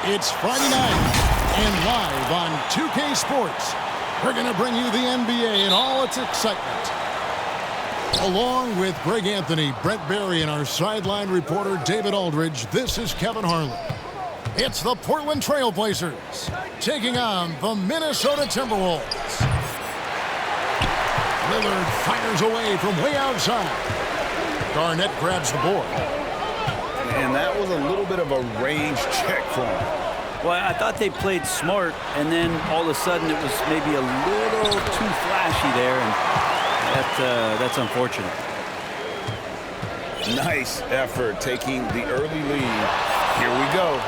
It's Friday night, and live on 2K Sports, we're going to bring you the NBA and all its excitement. Along with Greg Anthony, Brent Barry, and our sideline reporter David Aldridge, this is Kevin Harlan. It's the Portland Trail Blazers taking on the Minnesota Timberwolves. Lillard fires away from way outside. Garnett grabs the board. And that was a little bit of a range check for him. Well, I thought they played smart, and then all of a sudden it was maybe a little too flashy there, and that's unfortunate. Nice effort taking the early lead. Here we go.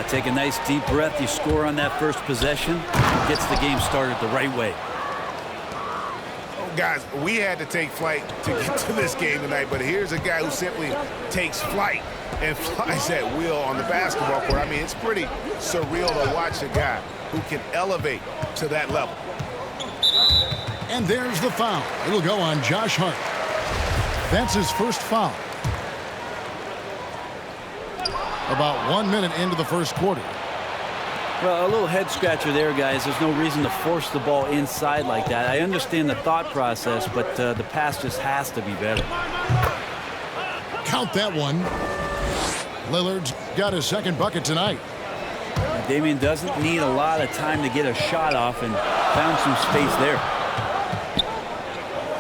Take a nice deep breath. You score on that first possession. Gets the game started the right way. Guys, we had to take flight to get to this game tonight, but here's a guy who simply takes flight and flies at will on the basketball court. I mean, it's pretty surreal to watch a guy who can elevate to that level. And there's the foul. It'll go on Josh Hart. That's his first foul. About 1 minute into the first quarter. Well, a little head scratcher there, guys. There's no reason to force the ball inside like that. I understand the thought process, but the pass just has to be better. Count that one. Lillard's got his second bucket tonight. Damian doesn't need a lot of time to get a shot off and found some space there.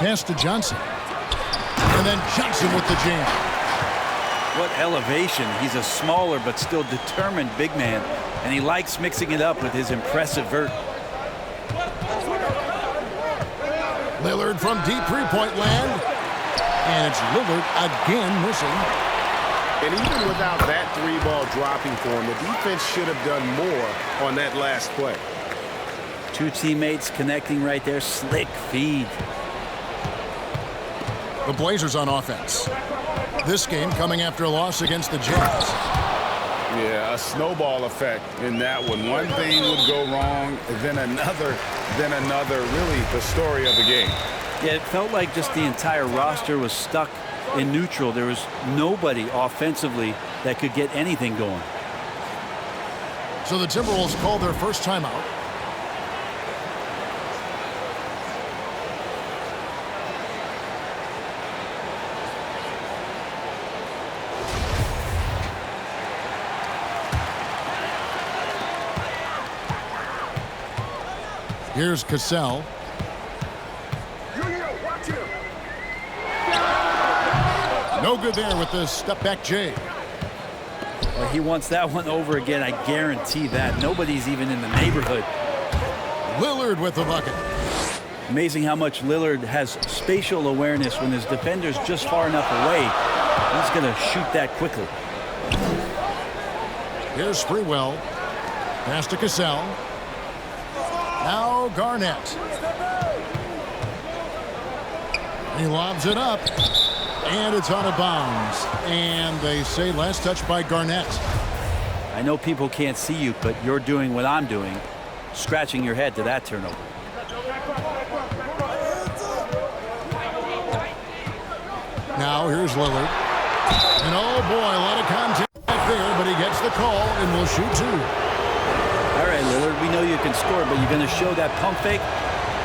Pass to Johnson. And then Johnson with the jam. What elevation. He's a smaller but still determined big man, and he likes mixing it up with his impressive vert. Lillard from deep three-point land. And it's Lillard again missing. And even without that three ball dropping for him, the defense should have done more on that last play. Two teammates connecting right there. Slick feed. The Blazers on offense. This game coming after a loss against the Jazz. Yeah, a snowball effect in that one. One thing would go wrong, then another. Really the story of the game. Yeah, it felt like just the entire roster was stuck in neutral. There was nobody offensively that could get anything going. So the Timberwolves called their first timeout. Here's Cassell. No good there with the step-back J. Well, he wants that one over again, I guarantee that. Nobody's even in the neighborhood. Lillard with the bucket. Amazing how much Lillard has spatial awareness when his defender's just far enough away. He's going to shoot that quickly. Here's Sprewell. Pass to Cassell. Now Garnett. He lobs it up. And it's out of bounds. And they say last touch by Garnett. I know people can't see you, but you're doing what I'm doing. Scratching your head to that turnover. Now here's Lillard. And oh boy, a lot of contact there, but he gets the call and will shoot two. All right, Lillard, we know you can score, but you're going to show that pump fake?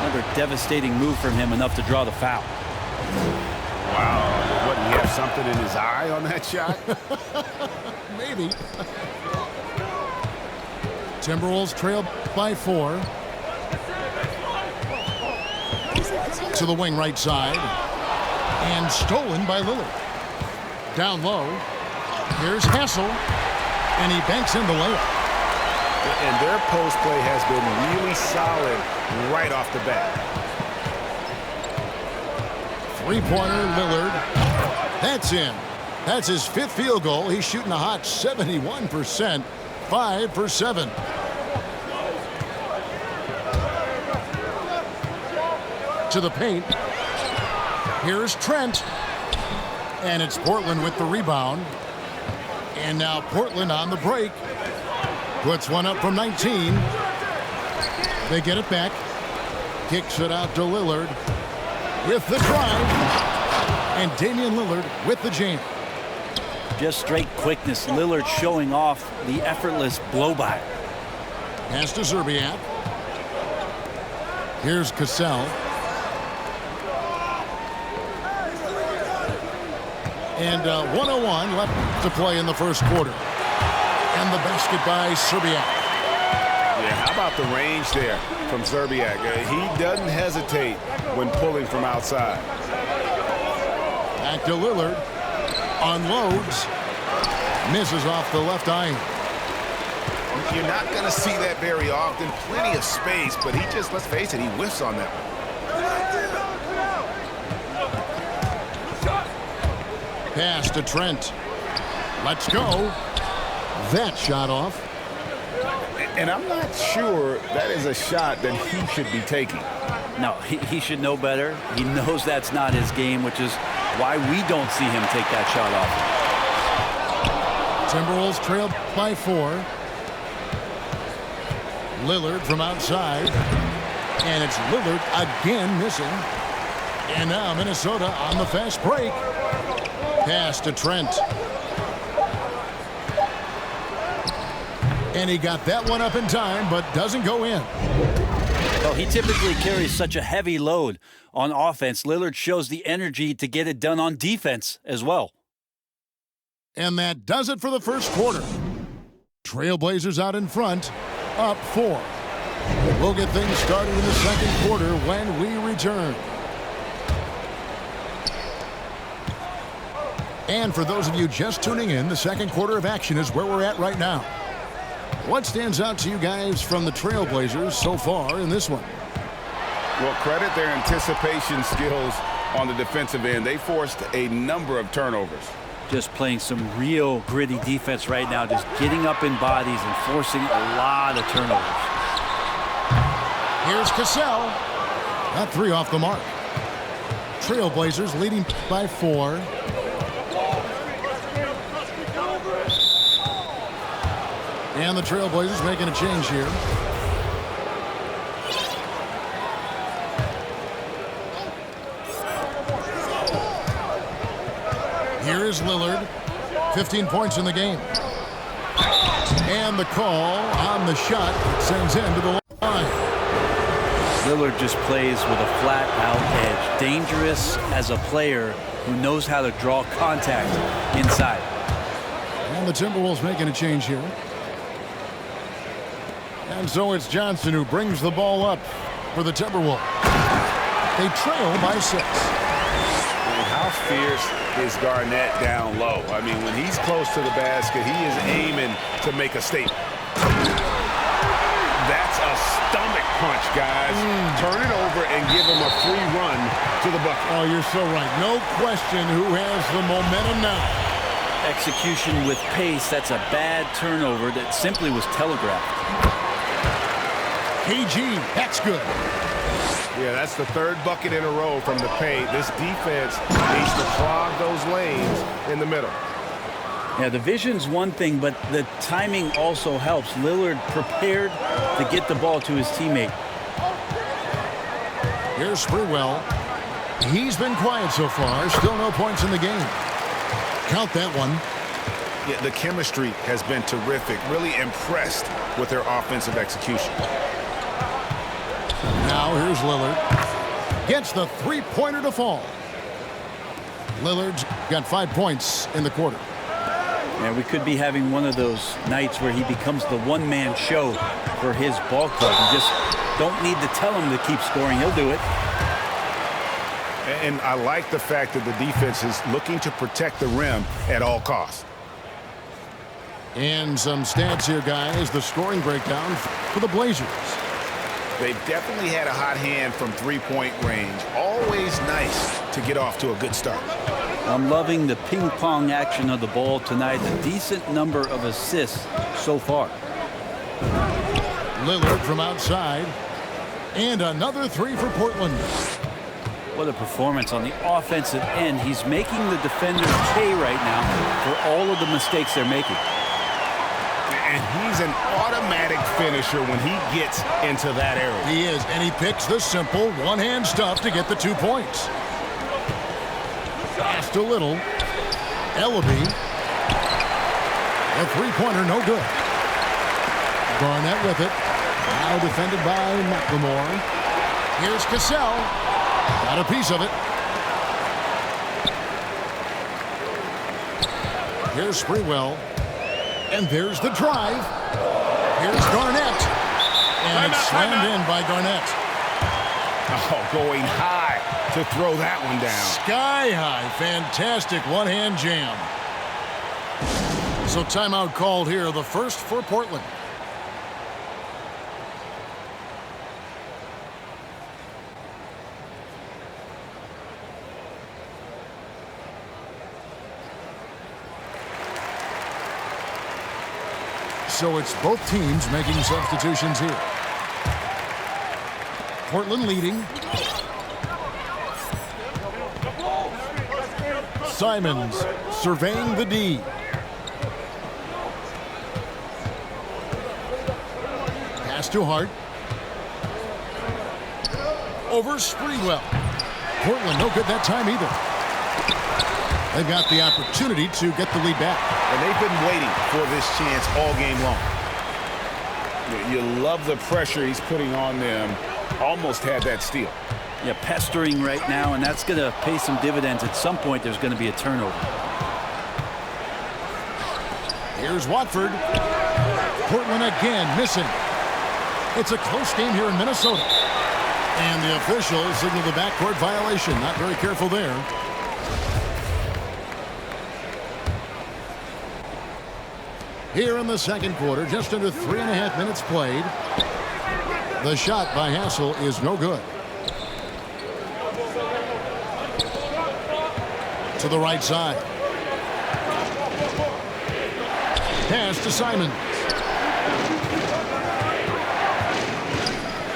Another devastating move from him, enough to draw the foul. Wow. What, he have something in his eye on that shot? Maybe. Timberwolves trail by 4. To the wing right side. And stolen by Lillard. Down low. Here's Hassel. And he banks in the layup. And their post play has been really solid right off the bat. Three-pointer, Lillard. That's in. That's his 5th field goal. He's shooting a hot 71%. 5 for 7. To the paint. Here's Trent. And it's Portland with the rebound. And now Portland on the break. Puts one up from 19. They get it back. Kicks it out to Lillard. With the drive. And Damian Lillard with the jam. Just straight quickness. Lillard showing off the effortless blow-by. Pass to Zerbiak. Here's Cassell. And 1:01 left to play in the first quarter. And the basket by Zerbiak. Yeah, how about the range there from Zerbiak? He doesn't hesitate when pulling from outside. Back to Lillard. Unloads. Misses off the left iron. You're not going to see that very often. Plenty of space, but he just, let's face it, he whiffs on that one. Pass to Trent. Let's go. That shot off. And I'm not sure that is a shot that he should be taking. No, he should know better. He knows that's not his game, which is why we don't see him take that shot off. Timberwolves trail by 4. Lillard from outside. And it's Lillard again missing. And now Minnesota on the fast break. Pass to Trent. And he got that one up in time, but doesn't go in. Well, he typically carries such a heavy load on offense. Lillard shows the energy to get it done on defense as well. And that does it for the first quarter. Trailblazers out in front, up 4. We'll get things started in the second quarter when we return. And for those of you just tuning in, the second quarter of action is where we're at right now. What stands out to you guys from the Trailblazers so far in this one? Well, credit their anticipation skills on the defensive end. They forced a number of turnovers. Just playing some real gritty defense right now, just getting up in bodies and forcing a lot of turnovers. Here's Cassell. That 3 off the mark. Trailblazers leading by 4. And the Trailblazers making a change here. Here is Lillard. 15 points in the game. And the call on the shot sends him to the line. Lillard just plays with a flat-out edge. Dangerous as a player who knows how to draw contact inside. And the Timberwolves making a change here. And so it's Johnson who brings the ball up for the Timberwolves. They trail by 6. And how fierce is Garnett down low? I mean, when he's close to the basket, he is aiming to make a statement. That's a stomach punch, guys. Turn it over and give him a free run to the bucket. Oh, you're so right. No question who has the momentum now. Execution with pace. That's a bad turnover that simply was telegraphed. KG, that's good. Yeah, that's the 3rd bucket in a row from the paint. This defense needs to clog those lanes in the middle. Yeah, the vision's one thing, but the timing also helps. Lillard prepared to get the ball to his teammate. Here's Sprewell. He's been quiet so far. Still no points in the game. Count that one. Yeah, the chemistry has been terrific. Really impressed with their offensive execution. Now here's Lillard. Gets the 3-pointer to fall. Lillard's got 5 points in the quarter. Yeah, we could be having one of those nights where he becomes the one-man show for his ball club. You just don't need to tell him to keep scoring. He'll do it. And I like the fact that the defense is looking to protect the rim at all costs. And some stats here, guys. The scoring breakdown for the Blazers. They've definitely had a hot hand from 3-point range. Always nice to get off to a good start. I'm loving the ping-pong action of the ball tonight. A decent number of assists so far. Lillard from outside. And another 3 for Portland. What a performance on the offensive end. He's making the defenders pay right now for all of the mistakes they're making. And he's an automatic finisher when he gets into that area. He is, and he picks the simple one-hand stuff to get the 2 points. Pass to Little. Ellaby. A three-pointer, no good. Garnett with it. Now defended by McLemore. Here's Cassell. Got a piece of it. Here's Sprewell. And there's the drive. Here's Garnett. And it's slammed in by Garnett. Oh, going high to throw that one down. Sky high. Fantastic one-hand jam. So timeout called here, the first for Portland. So it's both teams making substitutions here. Portland leading. Simons surveying the D. Pass to Hart. Over Sprewell. Portland no good that time either. They've got the opportunity to get the lead back. And they've been waiting for this chance all game long. You love the pressure he's putting on them. Almost had that steal. Yeah, pestering right now, and that's going to pay some dividends. At some point, there's going to be a turnover. Here's Watford. Portland again missing. It's a close game here in Minnesota. And the official signaled the backcourt violation. Not very careful there. Here in the second quarter, just under 3.5 minutes played. The shot by Hassel is no good. To the right side. Pass to Simons.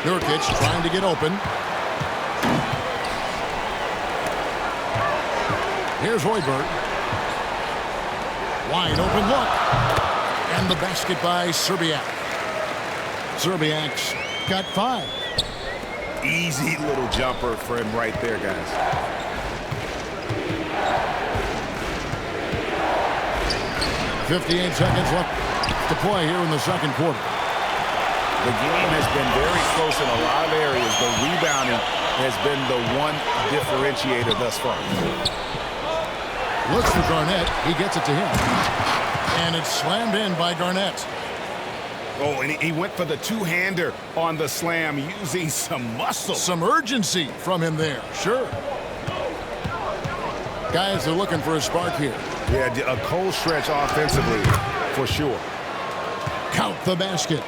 Nurkic trying to get open. Here's Hoiberg. Wide open look. And the basket by Serbiak. Serbiak's got 5. Easy little jumper for him right there, guys. .58 seconds left to play here in the second quarter. The game has been very close in a lot of areas. The rebounding has been the one differentiator thus far. Looks for Garnett. He gets it to him. And it's slammed in by Garnett. Oh, and he went for the two-hander on the slam using some muscle. Some urgency from him there. Sure. Guys are looking for a spark here. Yeah, a cold stretch offensively, for sure. Count the basket.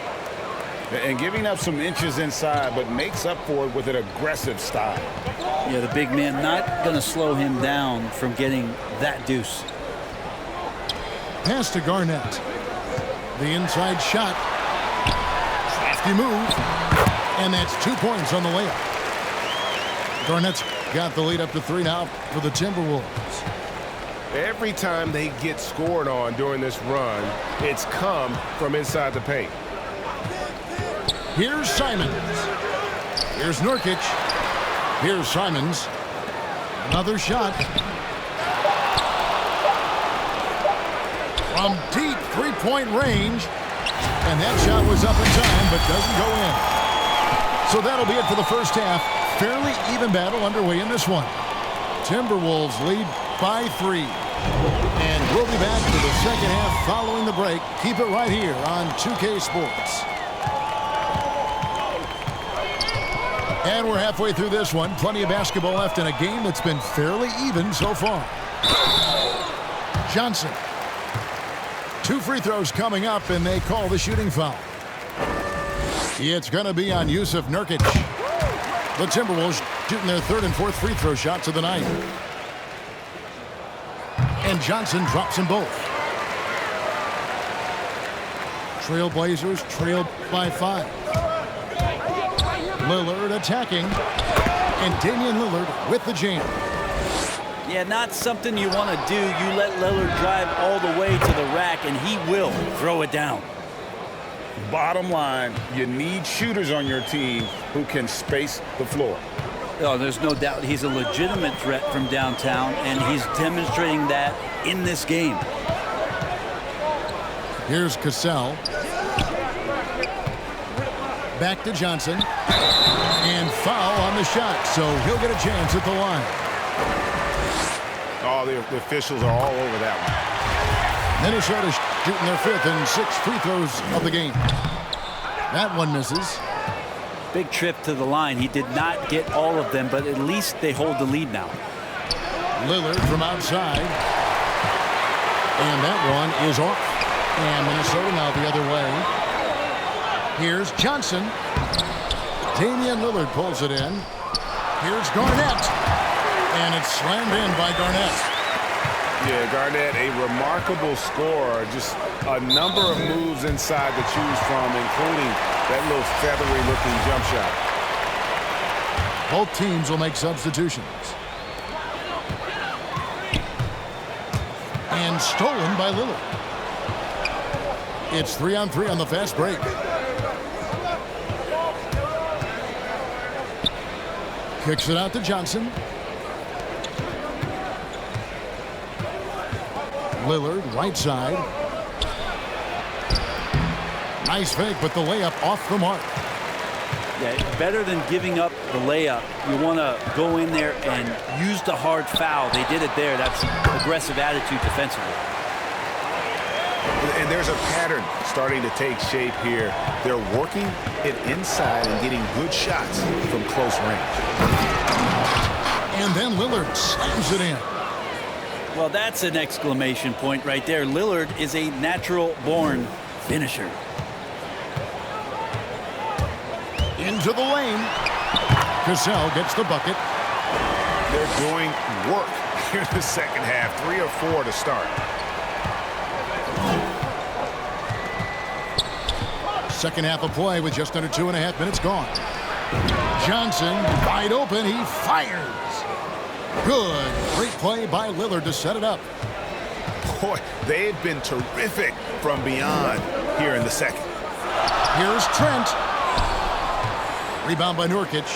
And giving up some inches inside, but makes up for it with an aggressive style. Yeah, the big man not going to slow him down from getting that deuce. Pass to Garnett. The inside shot. Crafty move. And that's 2 points on the layup. Garnett's got the lead up to 3 now for the Timberwolves. Every time they get scored on during this run, it's come from inside the paint. Here's Simons. Here's Nurkic. Here's Simons. Another shot. From deep three-point range. And that shot was up in time, but doesn't go in. So that'll be it for the first half. Fairly even battle underway in this one. Timberwolves lead by 3. And we'll be back to the second half following the break. Keep it right here on 2K Sports. And we're halfway through this one. Plenty of basketball left in a game that's been fairly even so far. Johnson. 2 free throws coming up, and they call the shooting foul. It's going to be on Yusuf Nurkic. The Timberwolves shooting their 3rd and 4th free throw shots of the night. And Johnson drops them both. Trailblazers trail by 5. Lillard attacking. And Damian Lillard with the jam. Yeah, not something you want to do. You let Lillard drive all the way to the rack, and he will throw it down. Bottom line, you need shooters on your team who can space the floor. Oh, there's no doubt he's a legitimate threat from downtown, and he's demonstrating that in this game. Here's Cassell. Back to Johnson. And foul on the shot, so he'll get a chance at the line. Oh, the officials are all over that one. Minnesota shooting their 5th and 6th free throws of the game. That one misses. Big trip to the line. He did not get all of them, but at least they hold the lead now. Lillard from outside. And that one is off. And Minnesota now the other way. Here's Johnson. Damian Lillard pulls it in. Here's Garnett. And it's slammed in by Garnett. Yeah, Garnett, a remarkable scorer. Just a number of moves inside to choose from, including that little feathery-looking jump shot. Both teams will make substitutions. And stolen by Lillard. It's 3-on-3 on the fast break. Kicks it out to Johnson. Lillard, right side. Nice fake, but the layup off the mark. Yeah, better than giving up the layup. You want to go in there and use the hard foul. They did it there. That's aggressive attitude defensively. And there's a pattern starting to take shape here. They're working it inside and getting good shots from close range. And then Lillard slams it in. Well, that's an exclamation point right there. Lillard is a natural-born finisher. Into the lane. Cassell gets the bucket. They're doing work here in the second half. 3 or 4 to start. Second half of play with just under 2.5 minutes gone. Johnson wide open. He fires. Good. Great play by Lillard to set it up. Boy, they've been terrific from beyond here in the second. Here's Trent. Rebound by Nurkic.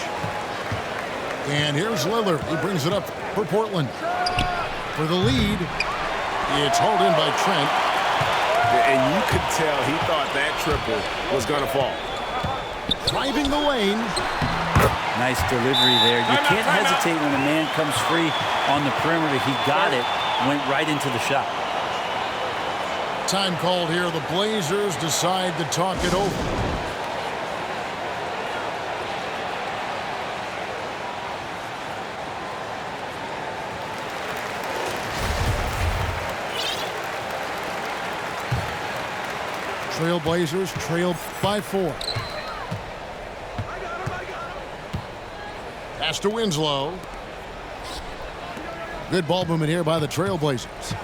And here's Lillard. He brings it up for Portland. For the lead. It's hauled in by Trent. And you could tell he thought that triple was going to fall. Driving the lane. Nice delivery there. You can't hesitate when a man comes free on the perimeter. He got it, went right into the shot. Time called here. The Blazers decide to talk it over. Trailblazers trail by 4. Pass to Winslow. Good ball movement here by the Trailblazers.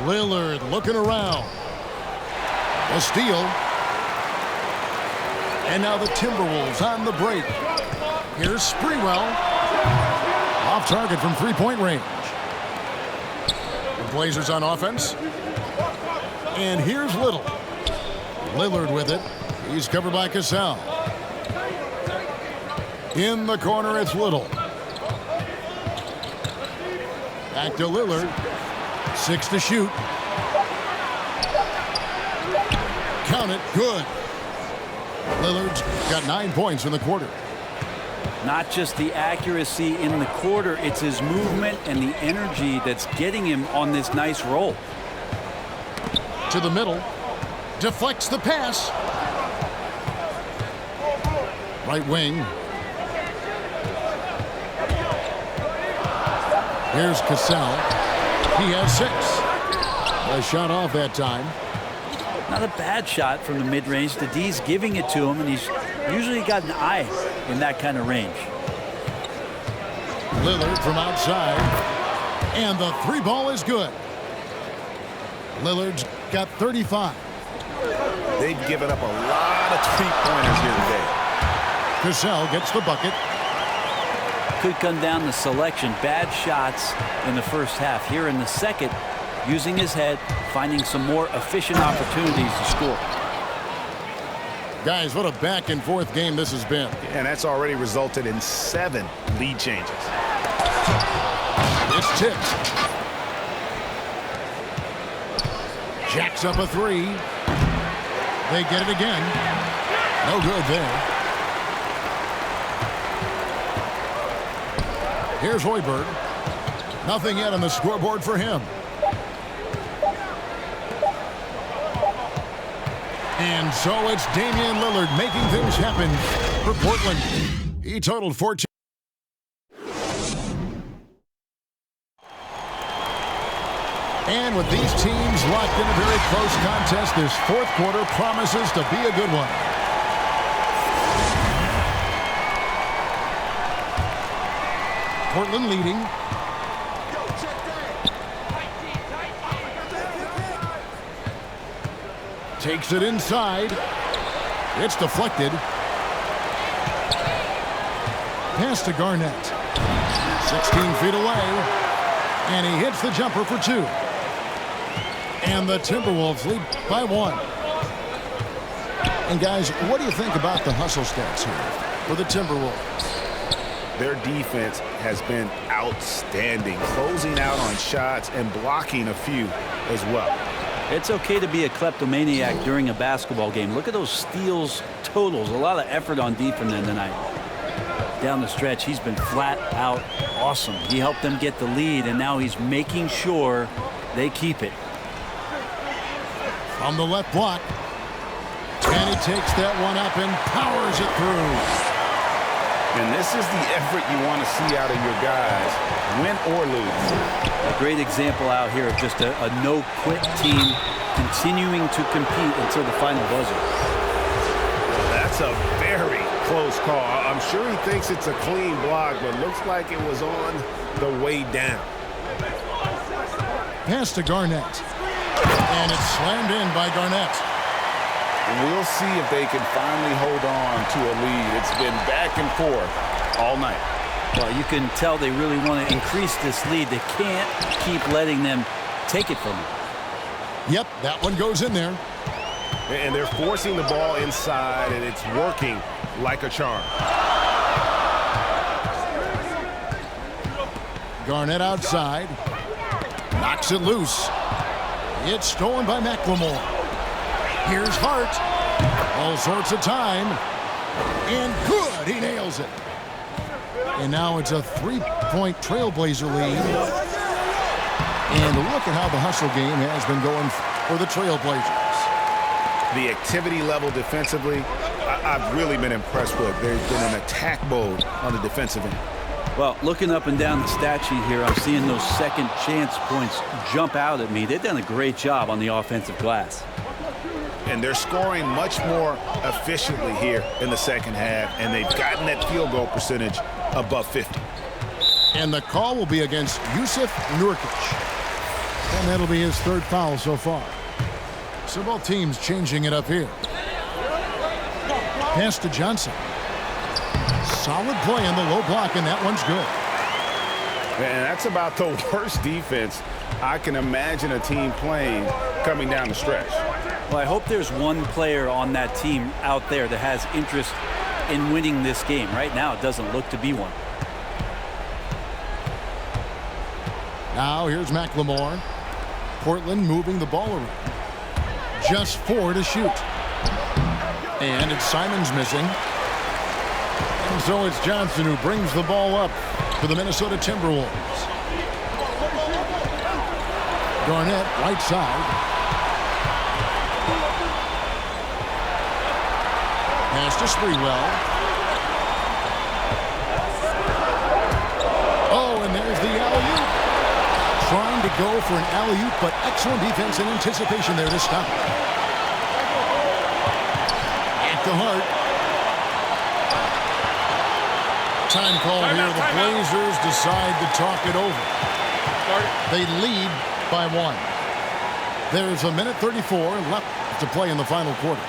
Lillard looking around. A steal. And now the Timberwolves on the break. Here's Sprewell. Off target from three-point range. The Blazers on offense. And here's Little. Lillard with it. He's covered by Cassell. In the corner, it's Little. Back to Lillard. 6 to shoot. Count it. Good. Lillard's got 9 points in the quarter. Not just the accuracy in the quarter, it's his movement and the energy that's getting him on this nice roll. To the middle. Deflects the pass. Right wing. Here's Cassell. He has 6. A shot off that time. Not a bad shot from the mid-range. The D's giving it to him, and he's usually got an eye in that kind of range. Lillard from outside. And the 3 ball is good. Lillard's got 35. They've given up a lot of 3-pointers here today. Cassell gets the bucket. Could come down to selection. Bad shots in the first half. Here in the second, using his head, finding some more efficient opportunities to score. Guys, what a back-and-forth game this has been. And that's already resulted in 7 lead changes. It's tipped. Jacks up a three. They get it again. No good there. Here's Hoiberg. Nothing yet on the scoreboard for him. And so it's Damian Lillard making things happen for Portland. He totaled 14. And with these teams locked in a very close contest, this fourth quarter promises to be a good one. Portland leading. Takes it inside. It's deflected. Pass to Garnett. 16 feet away. And he hits the jumper for two. And the Timberwolves lead by one. And guys, what do you think about the hustle stats here for the Timberwolves? Their defense has been outstanding, closing out on shots and blocking a few as well. It's okay to be a kleptomaniac during a basketball game. Look at those steals totals. A lot of effort on defense tonight. Down the stretch, he's been flat out awesome. He helped them get the lead, and now he's making sure they keep it. From the left block. And he takes that one up and powers it through. And this is the effort you want to see out of your guys, win or lose. A great example out here of just a no-quit team continuing to compete until the final buzzer. That's a very close call. I'm sure he thinks it's a clean block, but looks like it was on the way down. Pass to Garnett. And it's slammed in by Garnett. We'll see if they can finally hold on to a lead. It's been back and forth all night. Well, you can tell they really want to increase this lead. They can't keep letting them take it from them. Yep, that one goes in there. And they're forcing the ball inside, and it's working like a charm. Garnett outside. Knocks it loose. It's stolen by McLemore. Here's Hart. All sorts of time. And good. He nails it. And now it's a three-point Trailblazer lead. And look at how the hustle game has been going for the Trailblazers. The activity level defensively, I've really been impressed with. There's been an attack mode on the defensive end. Well, looking up and down the stat sheet here, I'm seeing those second chance points jump out at me. They've done a great job on the offensive glass. And they're scoring much more efficiently here in the second half, and they've gotten that field goal percentage above 50. And the call will be against Yusuf Nurkic. And that'll be his third foul so far. So both teams changing it up here. Pass to Johnson. Solid play in the low block, and that one's good. And that's about the worst defense I can imagine a team playing coming down the stretch. Well, I hope there's one player on that team out there that has interest in winning this game. Right now, it doesn't look to be one. Now here's McLemore. Portland moving the ball around. Just 4 to shoot. And it's Simons missing. And so it's Johnson who brings the ball up for the Minnesota Timberwolves. Garnett, right side. Pass to Sprewell. Oh, and there's the alley-oop. Trying to go for an alley-oop, but excellent defense and anticipation there to stop. At the Hart. Time call here. The Blazers decide to talk it over. They lead by 1. There's a minute 34 left to play in the final quarter.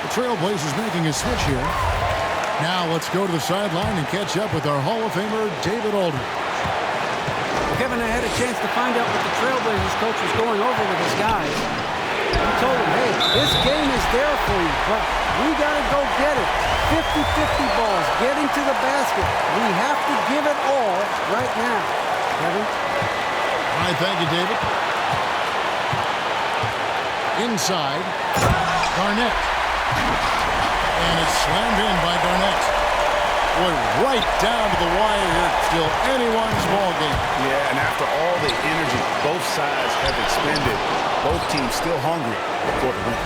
The Trailblazers making a switch here. Now let's go to the sideline and catch up with our Hall of Famer, David Aldridge. Well, Kevin, I had a chance to find out what the Trailblazers coach was going over with his guys. He told them, hey, this game is there for you, but we got to go get it. 50-50 balls, getting to the basket. We have to give it all right now, Kevin. All right, thank you, David. Inside, Garnett. And it's slammed in by Garnett. Boy, right down to the wire here. Still anyone's ball game. Yeah, and after all the energy both sides have expended, both teams still hungry for the win.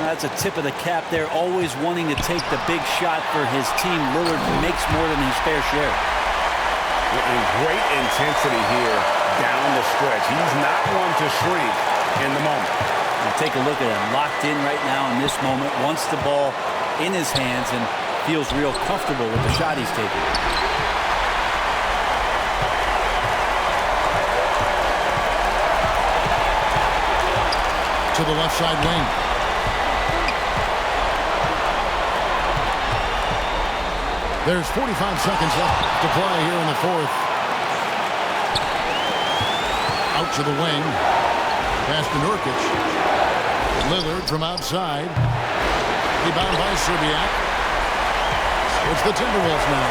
That's a tip of the cap there, always wanting to take the big shot for his team. Lillard makes more than his fair share. And great intensity here down the stretch. He's not one to shrink in the moment. And take a look at him, locked in right now in this moment, wants the ball in his hands and feels real comfortable with the shot he's taking. To the left side wing. There's 45 seconds left to play here in the fourth. Out to the wing. Pass to Nurkic. Lillard from outside. Rebound by Serbiak. It's the Timberwolves now.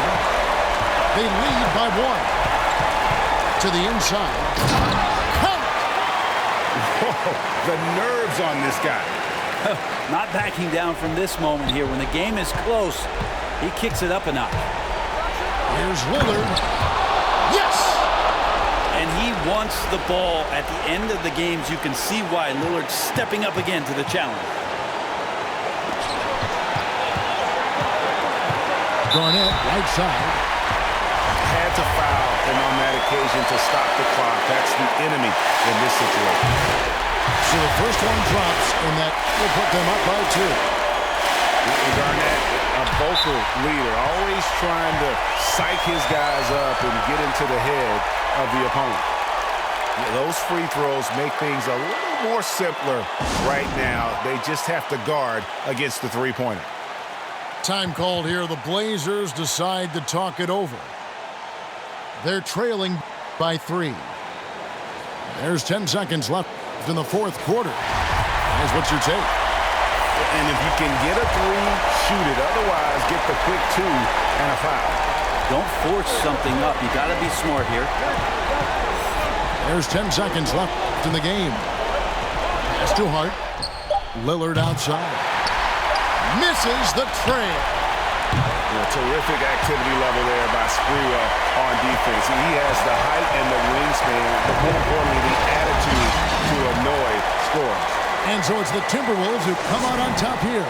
They lead by 1. To the inside. Count! Whoa, the nerves on this guy. Not backing down from this moment here. When the game is close, he kicks it up a notch. Here's Lillard. Yes! And he wants the ball at the end of the games. You can see why Lillard's stepping up again to the challenge. Garnett, right side. Had to foul, and on that occasion to stop the clock. That's the enemy in this situation. So the first one drops, and that will put them up by 2. Garnett, a vocal leader, always trying to psych his guys up and get into the head of the opponent. Those free throws make things a little more simpler right now. They just have to guard against the three-pointer. Time called here. The Blazers decide to talk it over. They're trailing by 3. There's 10 seconds left in the fourth quarter. Here's what's your take? And if you can get a 3, shoot it. Otherwise, get the quick 2 and a foul. Don't force something up. You got to be smart here. There's 10 seconds left in the game. Pass to Hart. Lillard outside. Misses the trail. Terrific activity level there by Sprewell on defense. He has the height and the wingspan, but more importantly, the attitude to annoy scorers. And so it's the Timberwolves who come out on top here.